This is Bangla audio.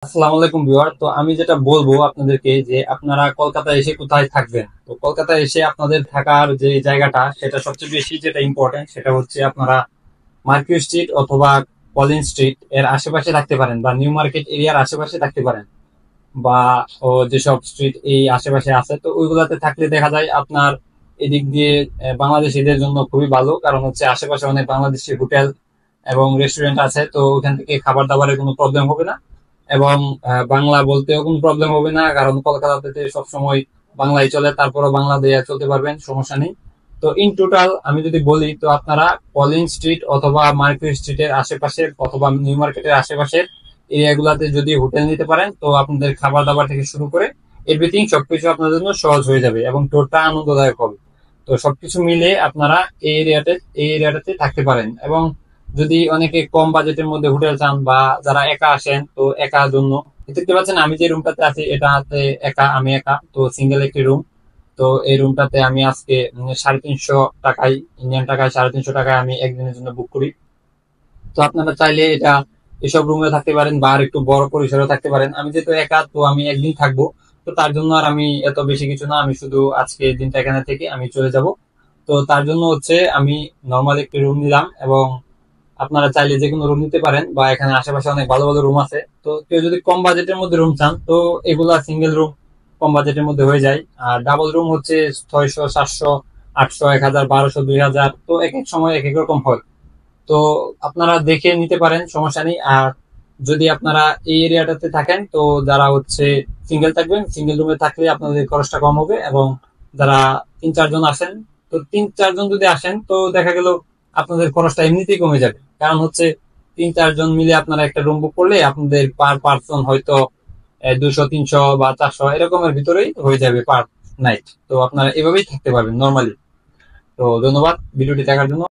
আসসালামু আলাইকুম ভিউয়ার। তো আমি যেটা বলবো আপনাদেরকে যে আপনারা কলকাতা এসে কোথায় থাকবেন। তো কলকাতা এসে আপনাদের থাকার যে জায়গাটা সেটা সবচেয়ে বেশি যেটা ইম্পর্টেন্ট সেটা হচ্ছে আপনারা মার্কেট স্ট্রিট অথবা কলিন স্ট্রিট এর আশেপাশে থাকতে পারেন বা নিউ মার্কেট এরিয়ার আশেপাশে থাকতে পারেন বা যেসব স্ট্রিট এই আশেপাশে আছে তো ওইগুলাতে থাকলে দেখা যায় আপনার এদিক দিয়ে বাংলাদেশিদের জন্য খুবই ভালো, কারণ হচ্ছে আশেপাশে অনেক বাংলাদেশি হোটেল এবং রেস্টুরেন্ট আছে, তো ওখান থেকে খাবার দাবারের কোনো প্রবলেম হবে না। এবং বাংলা বলতেও কোনো প্রবলেম হবে না, কারণ কলকাতাতে সবসময় বাংলাই চলে, তারপরও বাংলা দিয়ে চলতে পারবেন, সমস্যা নেই। তো ইন টোটাল আমি যদি বলি তো আপনারা কলিং স্ট্রিট অথবা মার্কেট স্ট্রিটের আশেপাশে অথবা নিউ মার্কেটের আশেপাশের এরিয়াগুলোতে যদি হোটেল নিতে পারেন তো আপনাদের খাবার দাবার থেকে শুরু করে এভরিথিং সবকিছু আপনাদের জন্য সহজ হয়ে যাবে এবং ট্যুরটা আনন্দদায়ক হবে। তো সবকিছু মিলে আপনারা এই এরিয়াটাতে থাকতে পারেন। এবং যদি অনেকে কম বাজেটের মধ্যে হোটেল চান বা যারা একা আসেন তো একার জন্য, দেখতে পাচ্ছেন আমি যে রুমটাতে আছি এটাতে আমি একা, তো সিঙ্গেল একটি রুম। তো এই রুমটাতে আমি আজকে 350 টাকায়, ইন্ডিয়ান টাকায় 350 টাকায় আমি একদিনের জন্য বুক করি। তো আপনারা চাইলে এসব রুমে থাকতে পারেন বা আর একটু বড় পরিসরে থাকতে পারেন। আমি যেহেতু একা তো আমি একদিন থাকবো, তো তার জন্য আর আমি এত বেশি কিছু না, আমি শুধু আজকে দিনটা এখানে থেকে আমি চলে যাব। তো তার জন্য হচ্ছে আমি নর্মাল একটি রুম নিলাম। এবং আপনারা চাইলে যে কোনো রুম নিতে পারেন বা এখানে আশেপাশে অনেক ভালো ভালো রুম আছে। তো কেউ যদি কম বাজেটের মধ্যে রুম চান তো এগুলা সিঙ্গেল রুম কম বাজেটের মধ্যে হয়ে যায়। আর ডাবল রুম হচ্ছে 600, 700, 800, 1000, 1200, 2000, তো এক এক সময় এক এক রকম হয়। তো আপনারা দেখে নিতে পারেন, সমস্যা নেই। আর যদি আপনারা এই এরিয়াটাতে থাকেন তো যারা হচ্ছে সিঙ্গেল থাকবেন, সিঙ্গেল রুমে থাকলে আপনাদের খরচটা কম হবে। এবং যারা 3-4 জন আসেন, তো 3-4 জন যদি আসেন তো দেখা গেল আপনাদের খরচটা এমনিতেই কমে যাবে, কারণ হচ্ছে 3-4 জন মিলে আপনারা একটা রুম বুক করলে আপনাদের পার পার্সন হয়তো 200, 300 বা 400 এরকমের ভিতরেই হয়ে যাবে পার নাইট। তো আপনারা এভাবেই থাকতে পারবেন নর্মালি। তো ধন্যবাদ ভিডিওটি দেখার জন্য।